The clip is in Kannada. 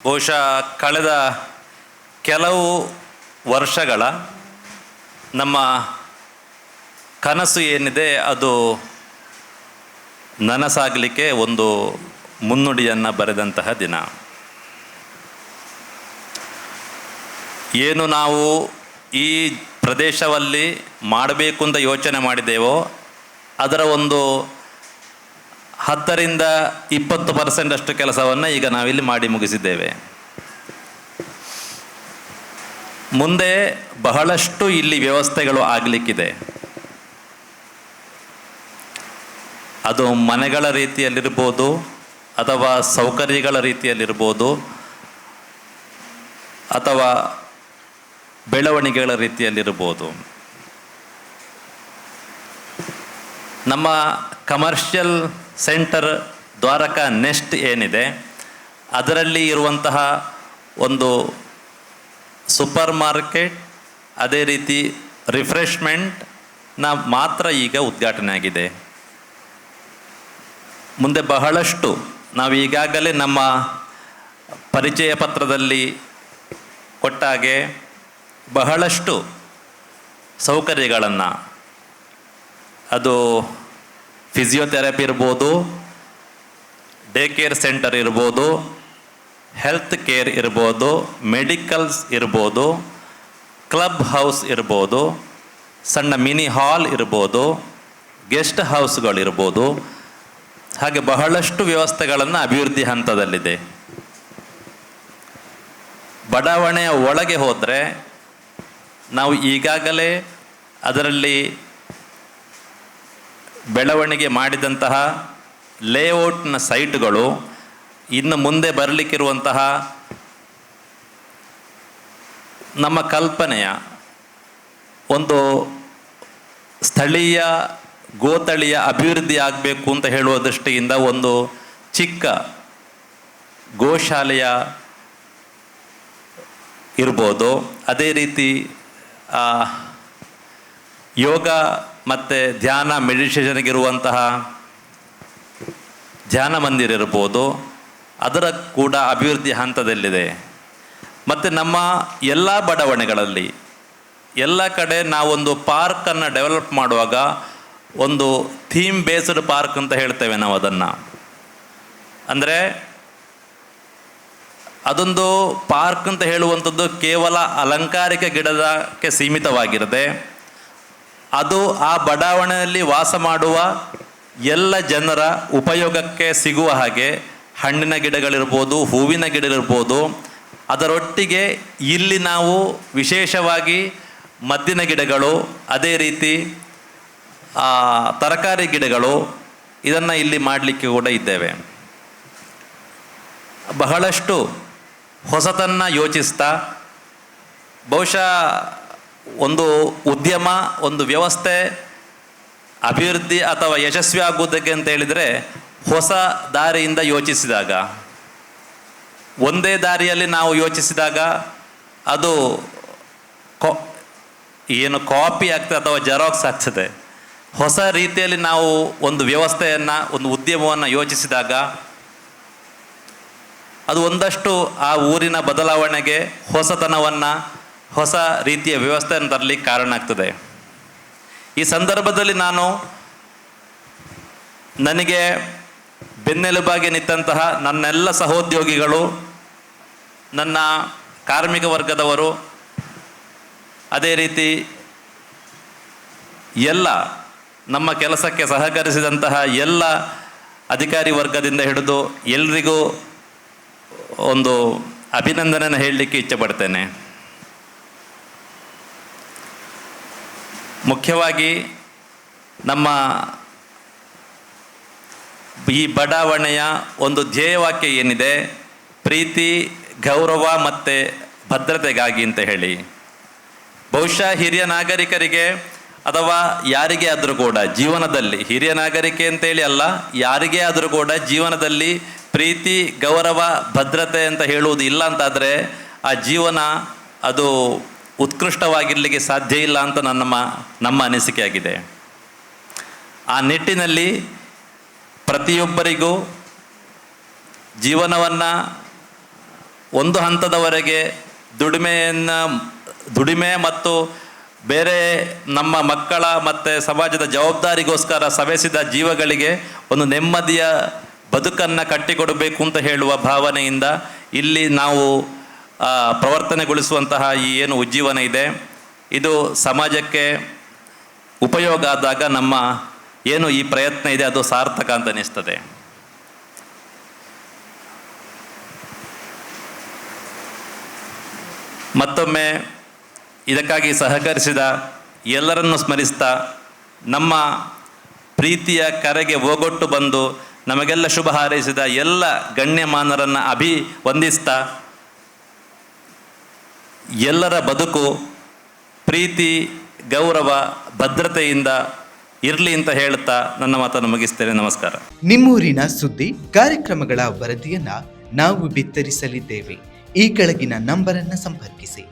ಬಹುಶಃ ಕಳೆದ ಕೆಲವು ವರ್ಷಗಳ ನಮ್ಮ ಕನಸು ಏನಿದೆ ಅದು ನನಸಾಗಲಿಕ್ಕೆ ಒಂದು ಮುನ್ನುಡಿಯನ್ನು ಬರೆದಂತಹ ದಿನ. ಏನು ನಾವು ಈ ಪ್ರದೇಶದಲ್ಲಿ ಮಾಡಬೇಕು ಅಂತ ಯೋಚನೆ ಮಾಡಿದ್ದೇವೋ ಅದರ ಒಂದು 10ರಿಂದ 20% ಅಷ್ಟು ಕೆಲಸವನ್ನು ಈಗ ನಾವಿಲ್ಲಿ ಮಾಡಿ ಮುಗಿಸಿದ್ದೇವೆ. ಮುಂದೆ ಬಹಳಷ್ಟು ಇಲ್ಲಿ ವ್ಯವಸ್ಥೆಗಳು ಆಗಲಿಕ್ಕಿದೆ. ಅದು ಮನೆಗಳ ರೀತಿಯಲ್ಲಿರ್ಬೋದು ಅಥವಾ ಸೌಕರ್ಯಗಳ ರೀತಿಯಲ್ಲಿರ್ಬೋದು ಅಥವಾ ಬೆಳವಣಿಗೆಗಳ ರೀತಿಯಲ್ಲಿರ್ಬೋದು. ನಮ್ಮ ಕಮರ್ಷಿಯಲ್ ಸೆಂಟರ್ ದ್ವಾರಕಾ ನೆಸ್ಟ್ ಏನಿದೆ ಅದರಲ್ಲಿ ಇರುವಂತಹ ಒಂದು ಸೂಪರ್ ಮಾರ್ಕೆಟ್, ಅದೇ ರೀತಿ ರಿಫ್ರೆಶ್ಮೆಂಟ್ನ ಮಾತ್ರ ಈಗ ಉದ್ಘಾಟನೆ ಆಗಿದೆ. ಮುಂದೆ ಬಹಳಷ್ಟು ನಾವು ಈಗಾಗಲೇ ನಮ್ಮ ಪರಿಚಯ ಪತ್ರದಲ್ಲಿ ಕೊಟ್ಟಾಗೆ ಬಹಳಷ್ಟು ಸೌಕರ್ಯಗಳನ್ನು, ಅದು ಫಿಸಿಯೋಥೆರಪಿ ಇರ್ಬೋದು, ಡೇ ಕೇರ್ ಸೆಂಟರ್ ಇರ್ಬೋದು, ಹೆಲ್ತ್ ಕೇರ್ ಇರ್ಬೋದು, ಮೆಡಿಕಲ್ಸ್ ಇರ್ಬೋದು, ಕ್ಲಬ್ ಹೌಸ್ ಇರ್ಬೋದು, ಸಣ್ಣ ಮಿನಿ ಹಾಲ್ ಇರ್ಬೋದು, ಗೆಸ್ಟ್ ಹೌಸ್ಗಳಿರ್ಬೋದು, ಹಾಗೆ ಬಹಳಷ್ಟು ವ್ಯವಸ್ಥೆಗಳನ್ನು ಅಭಿವೃದ್ಧಿ ಹಂತದಲ್ಲಿದೆ. ಬಡಾವಣೆಯ ಒಳಗೆ ಹೋದರೆ ನಾವು ಈಗಾಗಲೇ ಅದರಲ್ಲಿ ಬೆಳವಣಿಗೆ ಮಾಡಿದಂತಹ ಲೇಔಟ್ನ ಸೈಟ್ಗಳು, ಇನ್ನು ಮುಂದೆ ಬರಲಿಕ್ಕಿರುವಂತಹ ನಮ್ಮ ಕಲ್ಪನೆಯ ಒಂದು ಸ್ಥಳೀಯ ಗೋತಳಿಯ ಅಭಿವೃದ್ಧಿ ಆಗಬೇಕು ಅಂತ ಹೇಳುವ ದೃಷ್ಟಿಯಿಂದ ಒಂದು ಚಿಕ್ಕ ಗೋಶಾಲೆಯ ಇರ್ಬೋದು, ಅದೇ ರೀತಿ ಯೋಗ ಮತ್ತು ಧ್ಯಾನ ಮೆಡಿಟೇಷನ್ಗಿರುವಂತಹ ಧ್ಯಾನ ಮಂದಿರ ಇರ್ಬೋದು, ಅದರ ಕೂಡ ಅಭಿವೃದ್ಧಿ ಹಂತದಲ್ಲಿದೆ. ಮತ್ತು ನಮ್ಮ ಎಲ್ಲ ಬಡಾವಣೆಗಳಲ್ಲಿ ಎಲ್ಲ ಕಡೆ ನಾವೊಂದು ಪಾರ್ಕನ್ನು ಡೆವಲಪ್ ಮಾಡುವಾಗ ಒಂದು ಥೀಮ್ ಬೇಸ್ಡ್ ಪಾರ್ಕ್ ಅಂತ ಹೇಳ್ತೇವೆ ನಾವು ಅದನ್ನು. ಅಂದರೆ ಅದೊಂದು ಪಾರ್ಕ್ ಅಂತ ಹೇಳುವಂಥದ್ದು ಕೇವಲ ಅಲಂಕಾರಿಕ ಗಿಡದಕ್ಕೆ ಸೀಮಿತವಾಗಿರದೆ ಅದು ಆ ಬಡಾವಣೆಯಲ್ಲಿ ವಾಸ ಮಾಡುವ ಎಲ್ಲ ಜನರ ಉಪಯೋಗಕ್ಕೆ ಸಿಗುವ ಹಾಗೆ ಹಣ್ಣಿನ ಗಿಡಗಳಿರ್ಬೋದು, ಹೂವಿನ ಗಿಡಗಳಿರ್ಬೋದು, ಅದರೊಟ್ಟಿಗೆ ಇಲ್ಲಿ ನಾವು ವಿಶೇಷವಾಗಿ ಮದ್ದಿನ ಗಿಡಗಳು, ಅದೇ ರೀತಿ ತರಕಾರಿ ಗಿಡಗಳು, ಇದನ್ನು ಇಲ್ಲಿ ಮಾಡಲಿಕ್ಕೆ ಕೂಡ ಇದ್ದೇವೆ. ಬಹಳಷ್ಟು ಹೊಸತನ್ನು ಯೋಚಿಸ್ತಾ ಬಹುಶಃ ಒಂದು ಉದ್ಯಮ, ಒಂದು ವ್ಯವಸ್ಥೆ ಅಭಿವೃದ್ಧಿ ಅಥವಾ ಯಶಸ್ವಿ ಆಗುವುದಕ್ಕೆ ಅಂತ ಹೇಳಿದರೆ ಹೊಸ ದಾರಿಯಿಂದ ಯೋಚಿಸಿದಾಗ, ಒಂದೇ ದಾರಿಯಲ್ಲಿ ನಾವು ಯೋಚಿಸಿದಾಗ ಅದು ಏನು ಕಾಪಿ ಆಗ್ತದೆ ಅಥವಾ ಜೆರಾಕ್ಸ್ ಆಗ್ತದೆ. ಹೊಸ ರೀತಿಯಲ್ಲಿ ನಾವು ಒಂದು ವ್ಯವಸ್ಥೆಯನ್ನು, ಒಂದು ಉದ್ಯಮವನ್ನು ಯೋಚಿಸಿದಾಗ ಅದು ಒಂದಷ್ಟು ಆ ಊರಿನ ಬದಲಾವಣೆಗೆ, ಹೊಸತನವನ್ನು, ಹೊಸ ರೀತಿಯ ವ್ಯವಸ್ಥೆಯನ್ನು ತರಲಿಕ್ಕೆ ಕಾರಣ ಆಗ್ತದೆ. ಈ ಸಂದರ್ಭದಲ್ಲಿ ನನಗೆ ಬೆನ್ನೆಲುಬಾಗಿ ನಿಂತಹ ನನ್ನೆಲ್ಲ ಸಹೋದ್ಯೋಗಿಗಳು, ನನ್ನ ಕಾರ್ಮಿಕ ವರ್ಗದವರು, ಅದೇ ರೀತಿ ಎಲ್ಲ ನಮ್ಮ ಕೆಲಸಕ್ಕೆ ಸಹಕರಿಸಿದಂತಹ ಎಲ್ಲ ಅಧಿಕಾರಿ ವರ್ಗದಿಂದ ಹಿಡಿದು ಎಲ್ರಿಗೂ ಒಂದು ಅಭಿನಂದನೆಯನ್ನು ಹೇಳಲಿಕ್ಕೆ ಇಚ್ಛೆಪಡ್ತೇನೆ. ಮುಖ್ಯವಾಗಿ ನಮ್ಮ ಈ ಬಡಾವಣೆಯ ಒಂದು ಧ್ಯೇಯವಾಕ್ಯ ಏನಿದೆ, ಪ್ರೀತಿ, ಗೌರವ ಮತ್ತು ಭದ್ರತೆಗಾಗಿ ಅಂತ ಹೇಳಿ. ಬಹುಶಃ ಹಿರಿಯ ನಾಗರಿಕರಿಗೆ ಅಥವಾ ಯಾರಿಗೇ ಆದರೂ ಕೂಡ ಜೀವನದಲ್ಲಿ, ಹಿರಿಯ ನಾಗರಿಕೆ ಅಂತೇಳಿ ಅಲ್ಲ, ಯಾರಿಗೇ ಆದರೂ ಕೂಡ ಜೀವನದಲ್ಲಿ ಪ್ರೀತಿ, ಗೌರವ, ಭದ್ರತೆ ಅಂತ ಹೇಳುವುದು ಇಲ್ಲ ಅಂತಾದರೆ ಆ ಜೀವನ ಅದು ಉತ್ಕೃಷ್ಟವಾಗಿರಲಿಕ್ಕೆ ಸಾಧ್ಯ ಇಲ್ಲ ಅಂತ ನಮ್ಮ ಅನಿಸಿಕೆಯಾಗಿದೆ. ಆ ನಿಟ್ಟಿನಲ್ಲಿ ಪ್ರತಿಯೊಬ್ಬರಿಗೂ ಜೀವನವನ್ನು ಒಂದು ಹಂತದವರೆಗೆ ದುಡಿಮೆ ಮತ್ತು ಬೇರೆ ನಮ್ಮ ಮಕ್ಕಳ ಮತ್ತು ಸಮಾಜದ ಜವಾಬ್ದಾರಿಗೋಸ್ಕರ ಸವೆಸಿದ ಜೀವಗಳಿಗೆ ಒಂದು ನೆಮ್ಮದಿಯ ಬದುಕನ್ನು ಕಟ್ಟಿಕೊಡಬೇಕು ಅಂತ ಹೇಳುವ ಭಾವನೆಯಿಂದ ಇಲ್ಲಿ ನಾವು ಪ್ರವರ್ತನೆಗೊಳಿಸುವಂತಹ ಈ ಏನು ಉಜ್ಜೀವನ ಇದೆ, ಇದು ಸಮಾಜಕ್ಕೆ ಉಪಯೋಗ ಆದಾಗ ನಮ್ಮ ಏನು ಈ ಪ್ರಯತ್ನ ಇದೆ ಅದು ಸಾರ್ಥಕ ಅಂತ ಅನ್ನಿಸ್ತದೆ. ಮತ್ತೊಮ್ಮೆ ಇದಕ್ಕಾಗಿ ಸಹಕರಿಸಿದ ಎಲ್ಲರನ್ನು ಸ್ಮರಿಸ್ತಾ, ನಮ್ಮ ಪ್ರೀತಿಯ ಕರೆಗೆ ಓಗೊಟ್ಟು ಬಂದು ನಮಗೆಲ್ಲ ಶುಭ ಹಾರೈಸಿದ ಎಲ್ಲ ಗಣ್ಯಮಾನರನ್ನು ಅಭಿವಂದಿಸ್ತಾ, ಎಲ್ಲರ ಬದುಕು ಪ್ರೀತಿ, ಗೌರವ, ಭದ್ರತೆಯಿಂದ ಇರಲಿ ಅಂತ ಹೇಳ್ತಾ ನನ್ನ ಮಾತನ್ನು ಮುಗಿಸ್ತೇನೆ. ನಮಸ್ಕಾರ. ನಿಮ್ಮೂರಿನ ಸುದ್ದಿ ಕಾರ್ಯಕ್ರಮಗಳ ವರದಿಯನ್ನ ನಾವು ಬಿತ್ತರಿಸಲಿದ್ದೇವೆ. ಈ ಕೆಳಗಿನ ನಂಬರನ್ನು ಸಂಪರ್ಕಿಸಿ.